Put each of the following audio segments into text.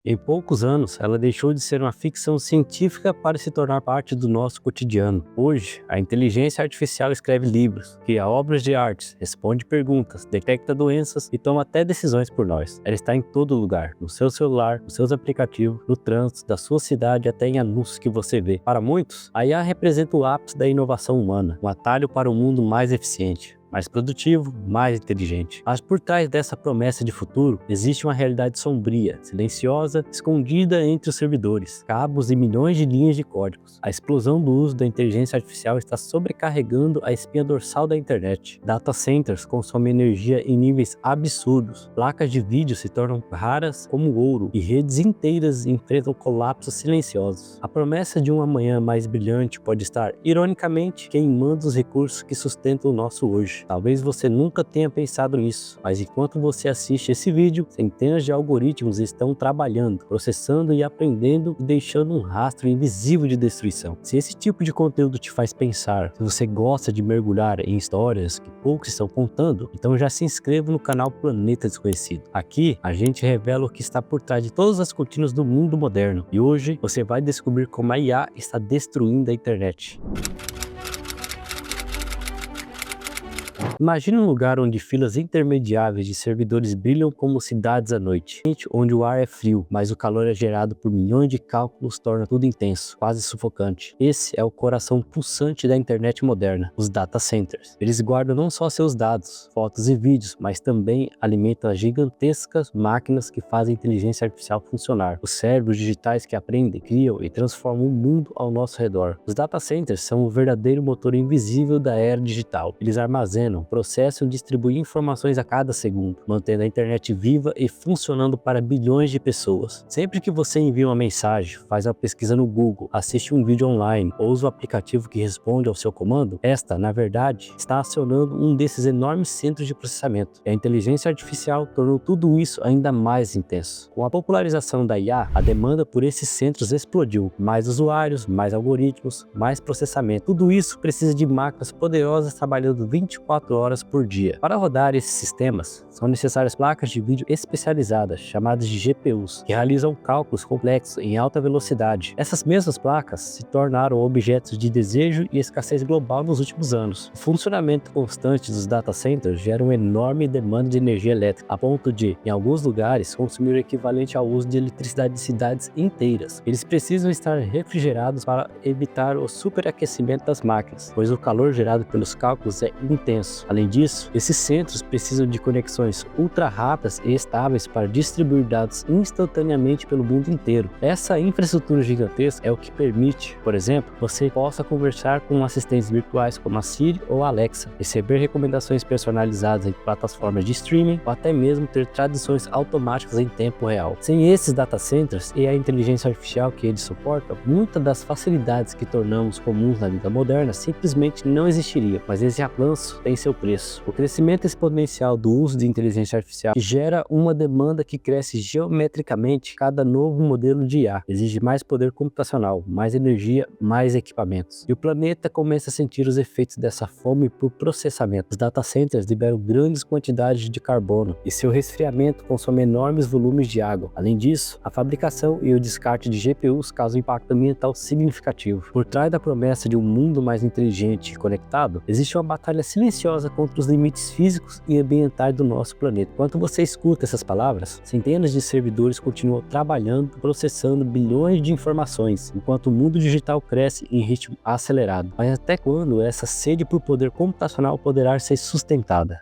Em poucos anos, ela deixou de ser uma ficção científica para se tornar parte do nosso cotidiano. Hoje, a inteligência artificial escreve livros, cria obras de arte, responde perguntas, detecta doenças e toma até decisões por nós. Ela está em todo lugar, no seu celular, nos seus aplicativos, no trânsito, da sua cidade até em anúncios que você vê. Para muitos, a IA representa o ápice da inovação humana, um atalho para um mundo mais eficiente, mais produtivo, mais inteligente. Mas por trás dessa promessa de futuro, existe uma realidade sombria, silenciosa, escondida entre os servidores, cabos e milhões de linhas de códigos. A explosão do uso da inteligência artificial está sobrecarregando a espinha dorsal da internet. Data centers consomem energia em níveis absurdos. Placas de vídeo se tornam raras como ouro e redes inteiras enfrentam colapsos silenciosos. A promessa de um amanhã mais brilhante pode estar, ironicamente, queimando os recursos que sustentam o nosso hoje. Talvez você nunca tenha pensado nisso, mas enquanto você assiste esse vídeo, centenas de algoritmos estão trabalhando, processando e aprendendo e deixando um rastro invisível de destruição. Se esse tipo de conteúdo te faz pensar, se você gosta de mergulhar em histórias que poucos estão contando, então já se inscreva no canal Planeta Desconhecido. Aqui, a gente revela o que está por trás de todas as cortinas do mundo moderno, e hoje você vai descobrir como a IA está destruindo a internet. Imagine um lugar onde filas intermediáveis de servidores brilham como cidades à noite, onde o ar é frio, mas o calor é gerado por milhões de cálculos torna tudo intenso, quase sufocante. Esse é o coração pulsante da internet moderna, os data centers. Eles guardam não só seus dados, fotos e vídeos, mas também alimentam as gigantescas máquinas que fazem a inteligência artificial funcionar. Os cérebros digitais que aprendem, criam e transformam o mundo ao nosso redor. Os data centers são o verdadeiro motor invisível da era digital. Eles armazenam, processam e distribuem informações a cada segundo, mantendo a internet viva e funcionando para bilhões de pessoas. Sempre que você envia uma mensagem, faz uma pesquisa no Google, assiste um vídeo online ou usa o aplicativo que responde ao seu comando, esta, na verdade, está acionando um desses enormes centros de processamento. E a inteligência artificial tornou tudo isso ainda mais intenso. Com a popularização da IA, a demanda por esses centros explodiu. Mais usuários, mais algoritmos, mais processamento. Tudo isso precisa de máquinas poderosas trabalhando 24 horas por dia. Para rodar esses sistemas, são necessárias placas de vídeo especializadas, chamadas de GPUs, que realizam cálculos complexos em alta velocidade. Essas mesmas placas se tornaram objetos de desejo e escassez global nos últimos anos. O funcionamento constante dos data centers gera uma enorme demanda de energia elétrica, a ponto de, em alguns lugares, consumir o equivalente ao uso de eletricidade de cidades inteiras. Eles precisam estar refrigerados para evitar o superaquecimento das máquinas, pois o calor gerado pelos cálculos é intenso. Além disso, esses centros precisam de conexões ultra rápidas e estáveis para distribuir dados instantaneamente pelo mundo inteiro. Essa infraestrutura gigantesca é o que permite, por exemplo, você possa conversar com assistentes virtuais como a Siri ou a Alexa, receber recomendações personalizadas em plataformas de streaming ou até mesmo ter traduções automáticas em tempo real. Sem esses data centers e a inteligência artificial que eles suportam, muitas das facilidades que tornamos comuns na vida moderna simplesmente não existiriam, mas esse avanço tem seu preço. O crescimento exponencial do uso de inteligência artificial gera uma demanda que cresce geometricamente. Cada novo modelo de IA exige mais poder computacional, mais energia, mais equipamentos. E o planeta começa a sentir os efeitos dessa fome por processamento. Os data centers liberam grandes quantidades de carbono e seu resfriamento consome enormes volumes de água. Além disso, a fabricação e o descarte de GPUs causam um impacto ambiental significativo. Por trás da promessa de um mundo mais inteligente e conectado, existe uma batalha silenciosa contra os limites físicos e ambientais do nosso planeta. Enquanto você escuta essas palavras, centenas de servidores continuam trabalhando, processando bilhões de informações, enquanto o mundo digital cresce em ritmo acelerado. Mas até quando essa sede por poder computacional poderá ser sustentada?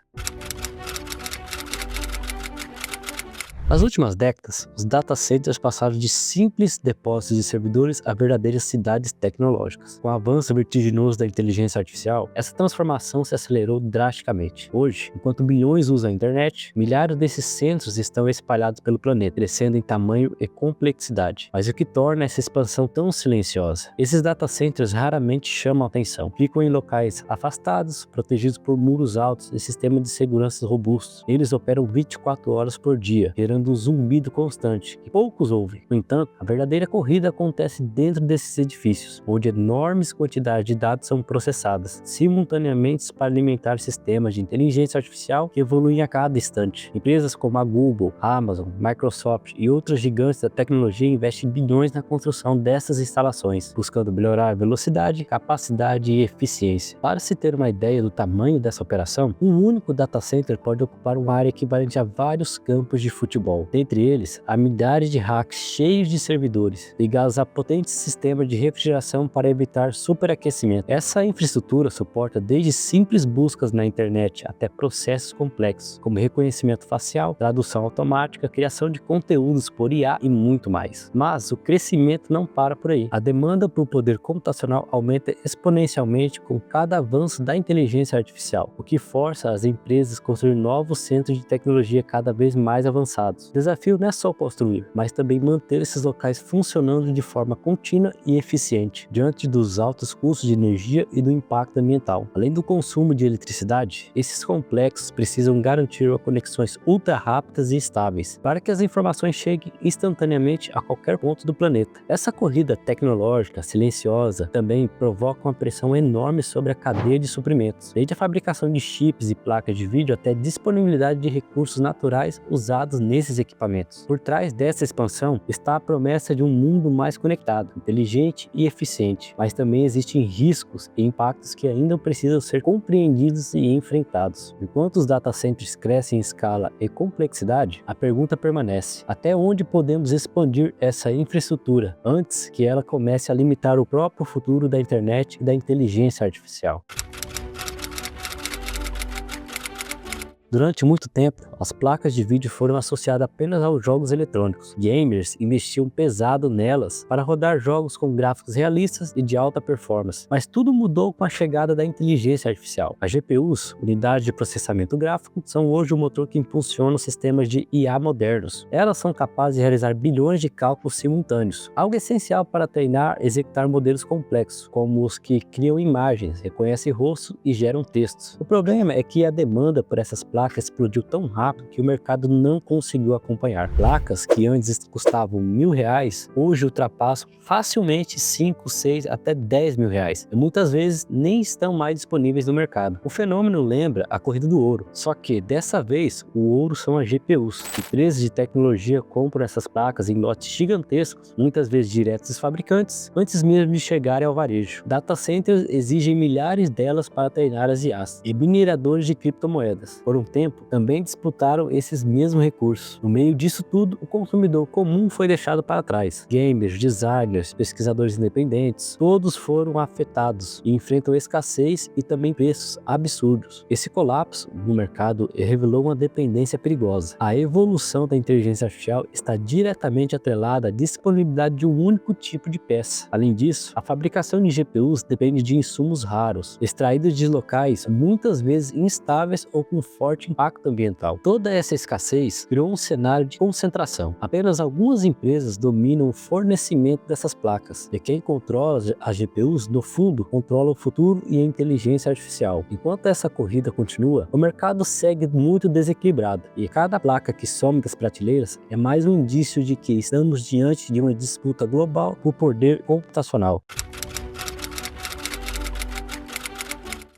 Nas últimas décadas, os data centers passaram de simples depósitos de servidores a verdadeiras cidades tecnológicas. Com o avanço vertiginoso da inteligência artificial, essa transformação se acelerou drasticamente. Hoje, enquanto bilhões usam a internet, milhares desses centros estão espalhados pelo planeta, crescendo em tamanho e complexidade. Mas o que torna essa expansão tão silenciosa? Esses data centers raramente chamam atenção. Ficam em locais afastados, protegidos por muros altos e sistemas de segurança robustos. Eles operam 24 horas por dia, gerando gerando um zumbido constante, que poucos ouvem. No entanto, a verdadeira corrida acontece dentro desses edifícios, onde enormes quantidades de dados são processadas simultaneamente para alimentar sistemas de inteligência artificial que evoluem a cada instante. Empresas como a Google, Amazon, Microsoft e outras gigantes da tecnologia investem bilhões na construção dessas instalações, buscando melhorar a velocidade, capacidade e eficiência. Para se ter uma ideia do tamanho dessa operação, um único data center pode ocupar uma área equivalente a vários campos de futebol. Dentre eles, há milhares de racks cheios de servidores, ligados a potentes sistemas de refrigeração para evitar superaquecimento. Essa infraestrutura suporta desde simples buscas na internet até processos complexos, como reconhecimento facial, tradução automática, criação de conteúdos por IA e muito mais. Mas o crescimento não para por aí. A demanda por poder computacional aumenta exponencialmente com cada avanço da inteligência artificial, o que força as empresas a construir novos centros de tecnologia cada vez mais avançados. O desafio não é só construir, mas também manter esses locais funcionando de forma contínua e eficiente, diante dos altos custos de energia e do impacto ambiental. Além do consumo de eletricidade, esses complexos precisam garantir conexões ultra rápidas e estáveis, para que as informações cheguem instantaneamente a qualquer ponto do planeta. Essa corrida tecnológica silenciosa também provoca uma pressão enorme sobre a cadeia de suprimentos, desde a fabricação de chips e placas de vídeo até a disponibilidade de recursos naturais usados nesses equipamentos. Por trás dessa expansão está a promessa de um mundo mais conectado, inteligente e eficiente, mas também existem riscos e impactos que ainda precisam ser compreendidos e enfrentados. Enquanto os data centers crescem em escala e complexidade, a pergunta permanece: até onde podemos expandir essa infraestrutura antes que ela comece a limitar o próprio futuro da internet e da inteligência artificial? Durante muito tempo, as placas de vídeo foram associadas apenas aos jogos eletrônicos. Gamers investiam pesado nelas para rodar jogos com gráficos realistas e de alta performance. Mas tudo mudou com a chegada da inteligência artificial. As GPUs, unidades de processamento gráfico, são hoje o motor que impulsiona os sistemas de IA modernos. Elas são capazes de realizar bilhões de cálculos simultâneos, algo essencial para treinar e executar modelos complexos, como os que criam imagens, reconhecem rostos e geram textos. O problema é que a demanda por essas placas explodiu tão rápido que o mercado não conseguiu acompanhar. Placas que antes custavam R$1.000, hoje ultrapassam facilmente 5, 6 até R$10.000 e muitas vezes nem estão mais disponíveis no mercado. O fenômeno lembra a corrida do ouro, só que dessa vez o ouro são as GPUs. Empresas de tecnologia compram essas placas em lotes gigantescos, muitas vezes diretos dos fabricantes, antes mesmo de chegarem ao varejo. Data centers exigem milhares delas para treinar as IAs, e mineradores de criptomoedas, por um tempo, também disputaram esses mesmos recursos. No meio disso tudo, o consumidor comum foi deixado para trás. Gamers, designers, pesquisadores independentes, todos foram afetados e enfrentam escassez e também preços absurdos. Esse colapso no mercado revelou uma dependência perigosa. A evolução da inteligência artificial está diretamente atrelada à disponibilidade de um único tipo de peça. Além disso, a fabricação de GPUs depende de insumos raros, extraídos de locais muitas vezes instáveis ou com forte impacto ambiental. Toda essa escassez criou um cenário de concentração. Apenas algumas empresas dominam o fornecimento dessas placas, e quem controla as GPUs, no fundo, controla o futuro e a inteligência artificial. Enquanto essa corrida continua, o mercado segue muito desequilibrado, e cada placa que some das prateleiras é mais um indício de que estamos diante de uma disputa global por poder computacional.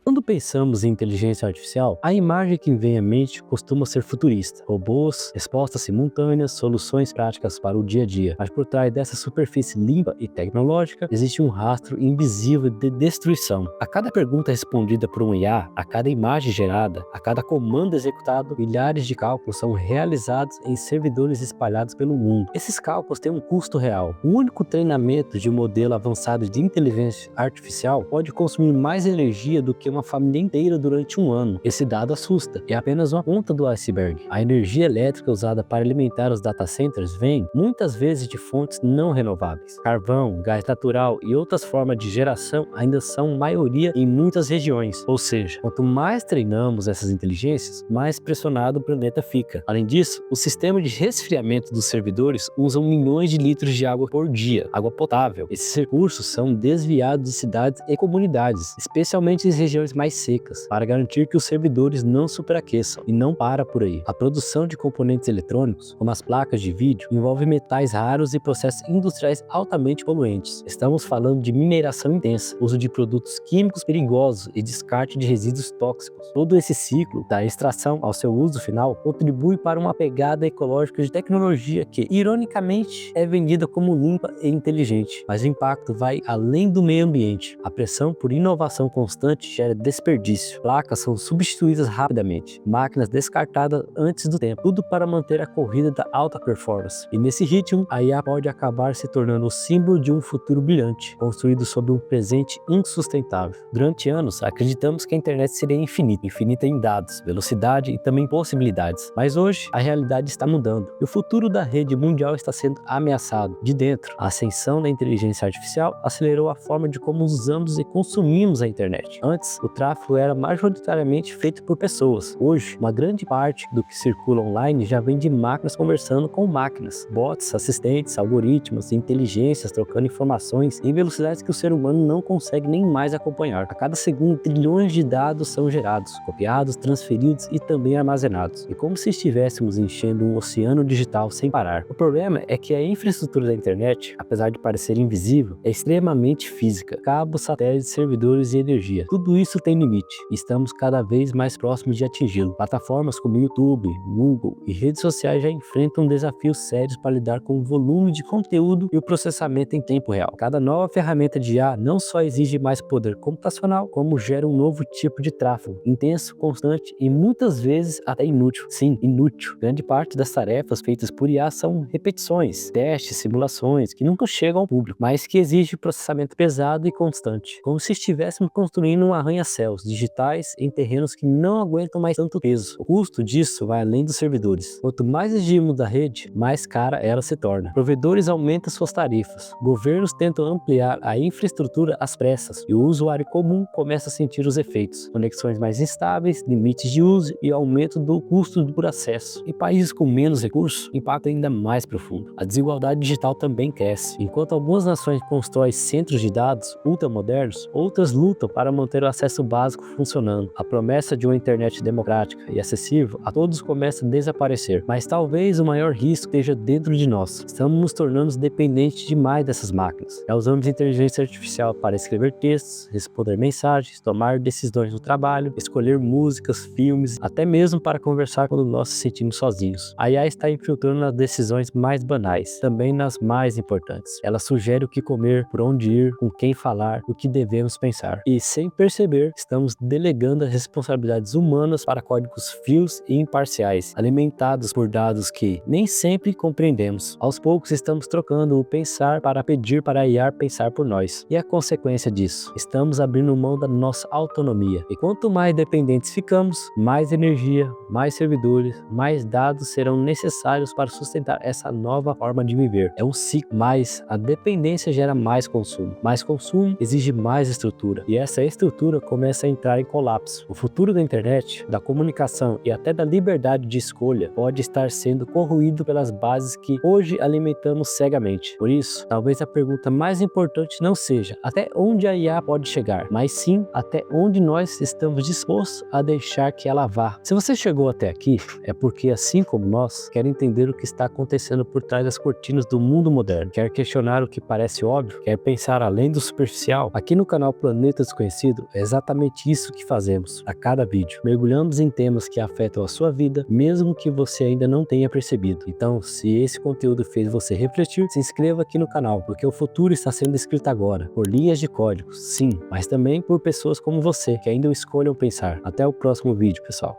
Quando pensamos em inteligência artificial, a imagem que vem à mente costuma ser futurista. Robôs, respostas simultâneas, soluções práticas para o dia a dia. Mas por trás dessa superfície limpa e tecnológica, existe um rastro invisível de destruição. A cada pergunta respondida por um IA, a cada imagem gerada, a cada comando executado, milhares de cálculos são realizados em servidores espalhados pelo mundo. Esses cálculos têm um custo real. O único treinamento de um modelo avançado de inteligência artificial pode consumir mais energia do que uma família inteira durante um ano. Esse dado assusta. É apenas uma ponta do iceberg. A energia elétrica usada para alimentar os data centers vem, muitas vezes, de fontes não renováveis. Carvão, gás natural e outras formas de geração ainda são maioria em muitas regiões. Ou seja, quanto mais treinamos essas inteligências, mais pressionado o planeta fica. Além disso, o sistema de resfriamento dos servidores usa milhões de litros de água por dia, água potável. Esses recursos são desviados de cidades e comunidades, especialmente em regiões mais mais secas, para garantir que os servidores não superaqueçam. E não para por aí. A produção de componentes eletrônicos, como as placas de vídeo, envolve metais raros e processos industriais altamente poluentes. Estamos falando de mineração intensa, uso de produtos químicos perigosos e descarte de resíduos tóxicos. Todo esse ciclo, da extração ao seu uso final, contribui para uma pegada ecológica de tecnologia que, ironicamente, é vendida como limpa e inteligente. Mas o impacto vai além do meio ambiente. A pressão por inovação constante gera desperdício. Placas são substituídas rapidamente. Máquinas descartadas antes do tempo. Tudo para manter a corrida da alta performance. E nesse ritmo, a IA pode acabar se tornando o símbolo de um futuro brilhante, construído sobre um presente insustentável. Durante anos, acreditamos que a internet seria infinita em dados, velocidade e também possibilidades. Mas hoje, a realidade está mudando e o futuro da rede mundial está sendo ameaçado de dentro. A ascensão da inteligência artificial acelerou a forma de como usamos e consumimos a internet. Antes, o tráfego era majoritariamente feito por pessoas. Hoje, uma grande parte do que circula online já vem de máquinas conversando com máquinas. Bots, assistentes, algoritmos e inteligências trocando informações em velocidades que o ser humano não consegue nem mais acompanhar. A cada segundo, trilhões de dados são gerados, copiados, transferidos e também armazenados. E como se estivéssemos enchendo um oceano digital sem parar. O problema é que a infraestrutura da internet, apesar de parecer invisível, é extremamente física. Cabos, satélites, servidores e energia. Tudo isso tem limite e estamos cada vez mais próximos de atingi-lo. Plataformas como YouTube, Google e redes sociais já enfrentam desafios sérios para lidar com o volume de conteúdo e o processamento em tempo real. Cada nova ferramenta de IA não só exige mais poder computacional, como gera um novo tipo de tráfego, intenso, constante e muitas vezes até inútil. Sim, inútil. Grande parte das tarefas feitas por IA são repetições, testes, simulações que nunca chegam ao público, mas que exigem processamento pesado e constante, como se estivéssemos construindo um arranha-céus digitais em terrenos que não aguentam mais tanto peso. O custo disso vai além dos servidores. Quanto mais exigimos da rede, mais cara ela se torna. Provedores aumentam suas tarifas, governos tentam ampliar a infraestrutura às pressas e o usuário comum começa a sentir os efeitos. Conexões mais instáveis, limites de uso e aumento do custo por acesso. Em países com menos recursos, o impacto é ainda mais profundo. A desigualdade digital também cresce. Enquanto algumas nações constroem centros de dados ultramodernos, outras lutam para manter o acesso básico funcionando. A promessa de uma internet democrática e acessível a todos começa a desaparecer. Mas talvez o maior risco esteja dentro de nós. Estamos nos tornando dependentes demais dessas máquinas. Já usamos inteligência artificial para escrever textos, responder mensagens, tomar decisões no trabalho, escolher músicas, filmes, até mesmo para conversar quando nós nos sentimos sozinhos. A IA está infiltrando nas decisões mais banais, também nas mais importantes. Ela sugere o que comer, por onde ir, com quem falar, o que devemos pensar. E, sem perceber, estamos delegando as responsabilidades humanas para códigos frios e imparciais, alimentados por dados que nem sempre compreendemos. Aos poucos, estamos trocando o pensar para pedir para a IA pensar por nós. E a consequência disso? Estamos abrindo mão da nossa autonomia. E quanto mais dependentes ficamos, mais energia, mais servidores, mais dados serão necessários para sustentar essa nova forma de viver. É um ciclo, mas a dependência gera mais consumo. Mais consumo exige mais estrutura. E essa estrutura começa a entrar em colapso. O futuro da internet, da comunicação e até da liberdade de escolha pode estar sendo corroído pelas bases que hoje alimentamos cegamente. Por isso, talvez a pergunta mais importante não seja até onde a IA pode chegar, mas sim até onde nós estamos dispostos a deixar que ela vá. Se você chegou até aqui, é porque, assim como nós, quer entender o que está acontecendo por trás das cortinas do mundo moderno, quer questionar o que parece óbvio, quer pensar além do superficial. Aqui no canal Planeta Desconhecido é exatamente isso que fazemos a cada vídeo. Mergulhamos em temas que afetam a sua vida, mesmo que você ainda não tenha percebido. Então, se esse conteúdo fez você refletir, se inscreva aqui no canal, porque o futuro está sendo escrito agora, por linhas de códigos, sim, mas também por pessoas como você, que ainda escolham pensar. Até o próximo vídeo, pessoal.